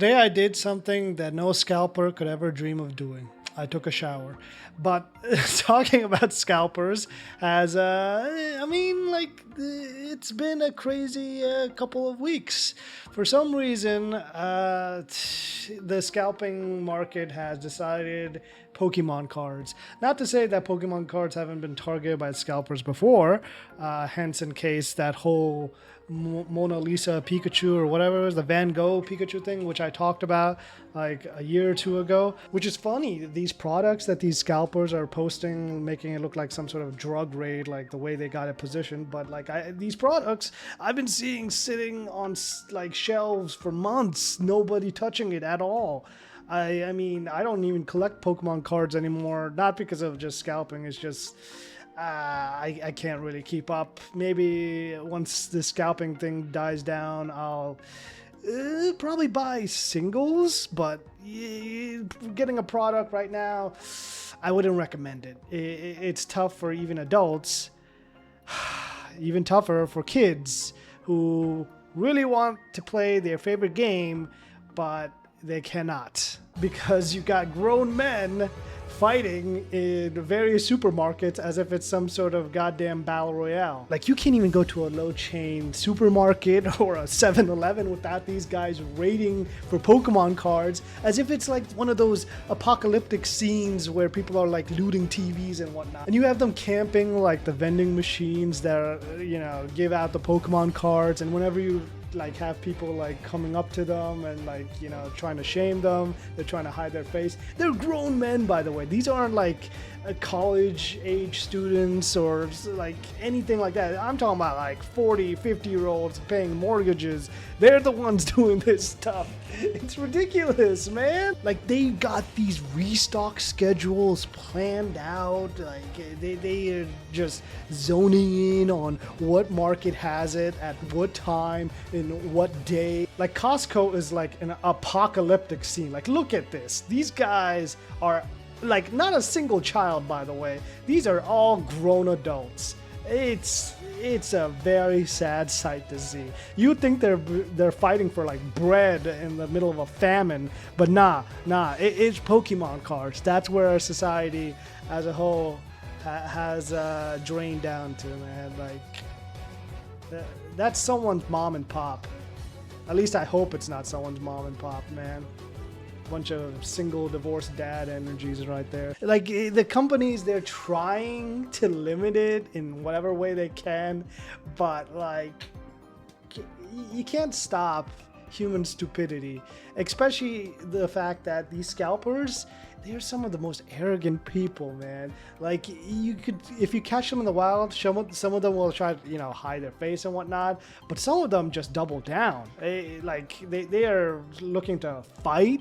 Today I did something that no scalper could ever dream of doing. I took a shower. But talking about scalpers has, it's been a crazy couple of weeks. For some reason, the scalping market has decided Pokemon cards. Not to say that Pokemon cards haven't been targeted by scalpers before, hence in case that whole Mona Lisa Pikachu or whatever it was, the Van Gogh Pikachu thing, which I talked about like a year or two ago. Which is funny, these products that these scalpers are posting, making it look like some sort of drug raid, like the way they got it positioned. But these products, I've been seeing sitting on like shelves for months, nobody touching it at all. I mean, I don't even collect Pokemon cards anymore, not because of just scalping, it's just I can't really keep up. Maybe once the scalping thing dies down, I'll probably buy singles, but getting a product right now, I wouldn't recommend it. It's tough for even adults, even tougher for kids who really want to play their favorite game, but they cannot because you got grown men fighting in various supermarkets as if it's some sort of goddamn battle royale. Like, you can't even go to a low chain supermarket or a 7-Eleven without these guys raiding for Pokemon cards as if it's like one of those apocalyptic scenes where people are like looting TVs and whatnot. And you have them camping like the vending machines that are, give out the Pokemon cards, and whenever you like have people like coming up to them and trying to shame them, they're trying to hide their face. They're grown men, by the way. These aren't like college age students or like anything like that. I'm talking about like 40-50-year-olds paying mortgages. They're the ones doing this stuff. It's ridiculous, man. Like, they got these restock schedules planned out. Like, they are just zoning in on what market has it at what time in what day. Like, Costco is like an apocalyptic scene. Like, look at this. These guys are like not a single child, by the way. These are all grown adults. It's a very sad sight to see. You think they're fighting for like bread in the middle of a famine, but nah. It's Pokemon cards. That's where our society as a whole has drained down to, man. Like, that's someone's mom and pop. At least I hope it's not someone's mom and pop, man. Bunch of single divorced dad energies right there. Like, the companies, they're trying to limit it in whatever way they can, but like, you can't stop human stupidity, especially the fact that these scalpers, they're some of the most arrogant people, man. Like, you could, if you catch them in the wild, some of them will try to, hide their face and whatnot, but some of them just double down. They are looking to fight.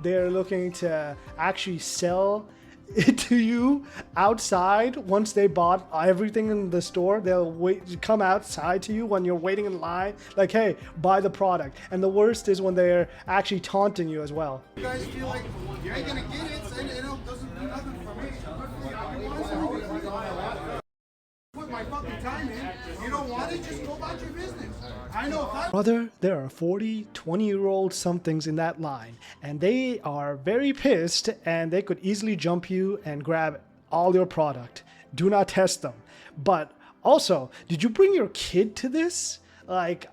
They're looking to actually sell it to you outside. Once they bought everything in the store, they'll come outside to you when you're waiting in line, like, hey, buy the product. And the worst is when they're actually taunting you as well. You guys feel like you ain't gonna get it, so it doesn't do nothing for me. Put my fucking time in. You don't want it, just go about your business. I know if I... Brother, there are 40, 20-year-old somethings in that line, and they are very pissed, and they could easily jump you and grab all your product. Do not test them. But also, did you bring your kid to this? Like,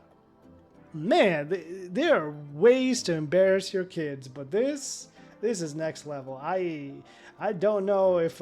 man, there are ways to embarrass your kids, but this is next level. I don't know if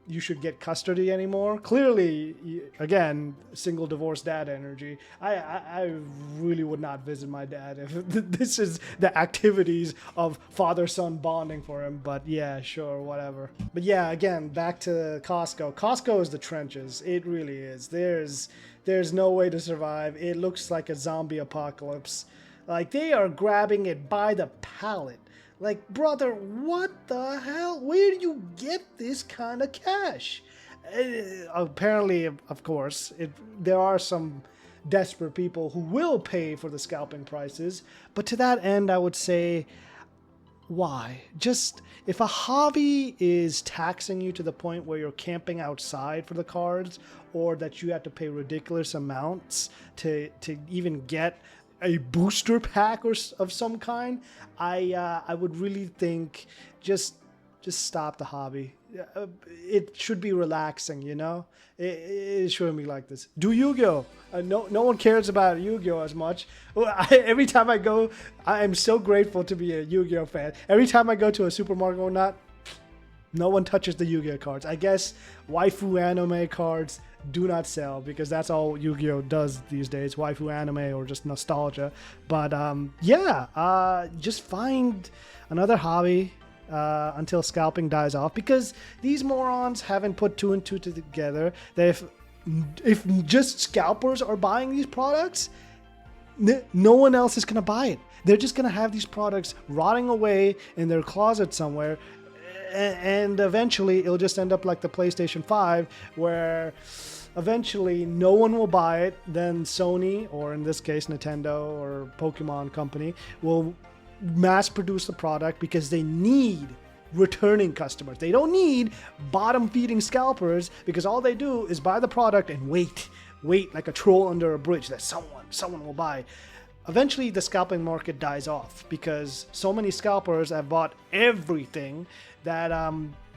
you should get custody anymore. Clearly, again, single divorced dad energy. I really would not visit my dad if this is the activities of father-son bonding for him. But yeah, sure, whatever. But yeah, again, back to Costco. Costco is the trenches. It really is. There's no way to survive. It looks like a zombie apocalypse. Like, they are grabbing it by the pallet. Like, brother, what the hell? Where do you get this kind of cash? Apparently, of course, there are some desperate people who will pay for the scalping prices. But to that end, I would say, why? Just, if a hobby is taxing you to the point where you're camping outside for the cards, or that you have to pay ridiculous amounts to even get a booster pack of some kind, I would really think just stop the hobby. It should be relaxing, you know. It shouldn't be like this. Do Yu-Gi-Oh! No one cares about Yu-Gi-Oh! As much. Every time I go, I am so grateful to be a Yu-Gi-Oh! Fan. Every time I go to a supermarket or not, no one touches the Yu-Gi-Oh! Cards. I guess waifu anime cards do not sell because that's all Yu-Gi-Oh! Does these days. Waifu anime or just nostalgia. But just find another hobby until scalping dies off, because these morons haven't put two and two together. That if just scalpers are buying these products, no one else is going to buy it. They're just going to have these products rotting away in their closet somewhere, and eventually it'll just end up like the PlayStation 5, where eventually no one will buy it. Then Sony, or in this case Nintendo or Pokemon Company, will mass produce the product because they need returning customers. They don't need bottom feeding scalpers, because all they do is buy the product and wait like a troll under a bridge that someone will buy. Eventually the scalping market dies off because so many scalpers have bought everything that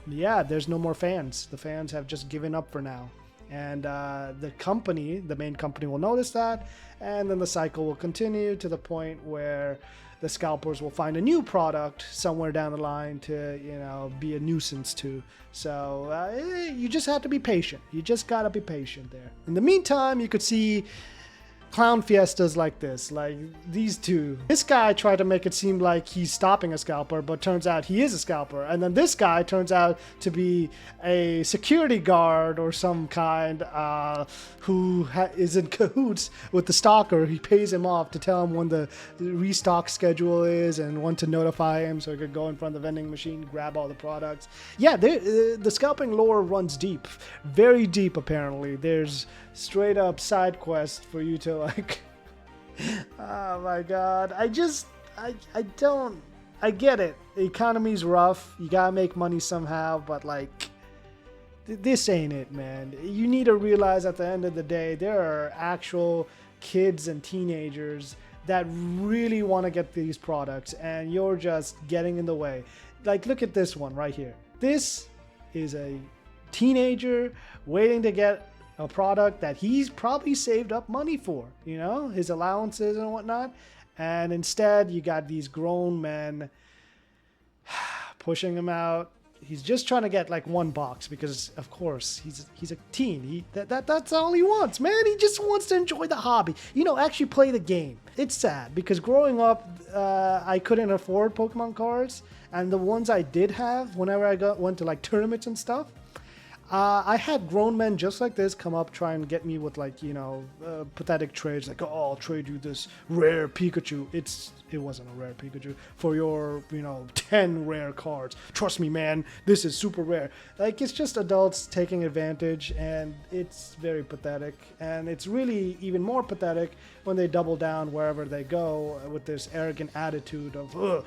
there's no more fans. The fans have just given up for now. And the main company will notice that, and then the cycle will continue to the point where the scalpers will find a new product somewhere down the line to, be a nuisance to. So you just have to be patient. You just gotta be patient there. In the meantime, you could see clown fiestas like this, like these two. This guy tried to make it seem like he's stopping a scalper, but turns out he is a scalper. And then this guy turns out to be a security guard or some kind, who is in cahoots with the stalker. He pays him off to tell him when the restock schedule is and when to notify him so he could go in front of the vending machine, grab all the products. Yeah, the scalping lore runs deep, very deep apparently. There's straight up side quests for you to like. Oh my god, I get it. The economy's rough, you gotta make money somehow, but like, this ain't it, man. You need to realize at the end of the day, there are actual kids and teenagers that really want to get these products, and you're just getting in the way. Like, look at this one right here. This is a teenager waiting to get a product that he's probably saved up money for, his allowances and whatnot. And instead, you got these grown men pushing him out. He's just trying to get like one box because, of course, he's a teen. That's all he wants, man. He just wants to enjoy the hobby. Actually play the game. It's sad because growing up, I couldn't afford Pokemon cards, and the ones I did have, whenever I went to like tournaments and stuff, I had grown men just like this come up, try and get me with like, pathetic trades, like, oh, I'll trade you this rare Pikachu. It wasn't a rare Pikachu for your, 10 rare cards. Trust me, man, this is super rare. Like, it's just adults taking advantage, and it's very pathetic. And it's really even more pathetic when they double down wherever they go with this arrogant attitude of,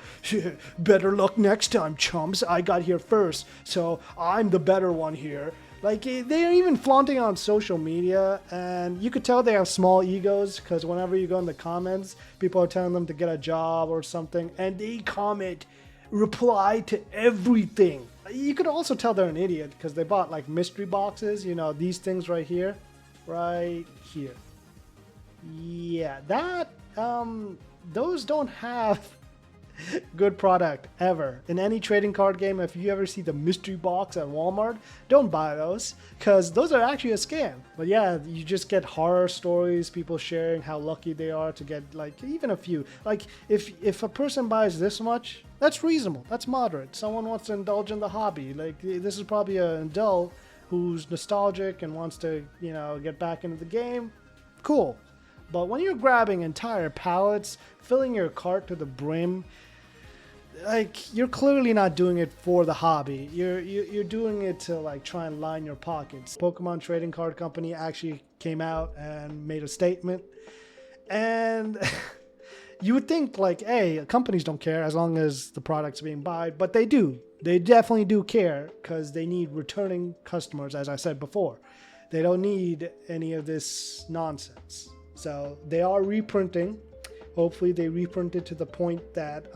better luck next time, chumps. I got here first, so I'm the better one here. Like, they're even flaunting on social media, and you could tell they have small egos, because whenever you go in the comments, people are telling them to get a job or something, and they reply to everything. You could also tell they're an idiot, because they bought like mystery boxes, these things right here. Yeah, those don't have good product ever. In any trading card game, if you ever see the mystery box at Walmart, don't buy those, because those are actually a scam. But yeah, you just get horror stories, people sharing how lucky they are to get like even a few. Like, if a person buys this much, that's reasonable, that's moderate. Someone wants to indulge in the hobby. Like, this is probably an adult who's nostalgic and wants to, get back into the game. Cool. But when you're grabbing entire pallets, filling your cart to the brim, like, you're clearly not doing it for the hobby. You're doing it to like try and line your pockets. Pokemon Trading Card Company actually came out and made a statement, and you would think like, hey, companies don't care as long as the product's being bought, but they do. They definitely do care, because they need returning customers, as I said before. They don't need any of this nonsense. So they are reprinting Hopefully they reprint it to the point that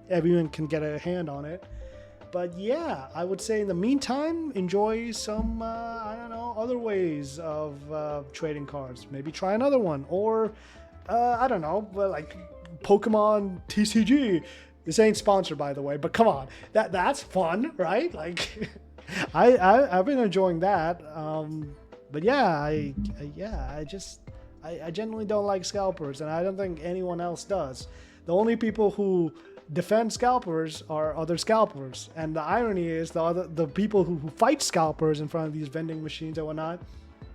everyone can get a hand on it. But yeah, I would say in the meantime, enjoy some, I don't know, other ways of trading cards. Maybe try another one. Or, I don't know, like Pokemon TCG. This ain't sponsored, by the way, but come on. That's fun, right? Like, I've been enjoying that. But yeah, I genuinely don't like scalpers, and I don't think anyone else does. The only people who defend scalpers are other scalpers, and the irony is the people who fight scalpers in front of these vending machines and whatnot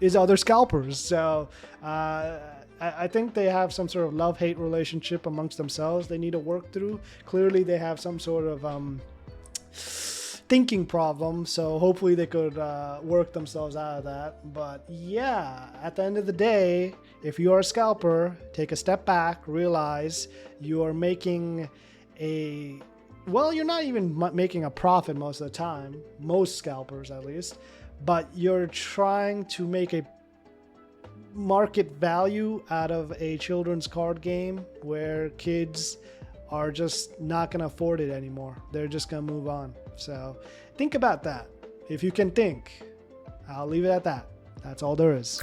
is other scalpers. So I think they have some sort of love-hate relationship amongst themselves they need to work through. Clearly they have some sort of thinking problem, so hopefully they could work themselves out of that. But yeah, at the end of the day, if you are a scalper, take a step back, realize you are making you're not even making a profit most of the time, most scalpers at least, but you're trying to make a market value out of a children's card game where kids are just not going to afford it anymore. They're just going to move on. So think about that. If you can think, I'll leave it at that. That's all there is.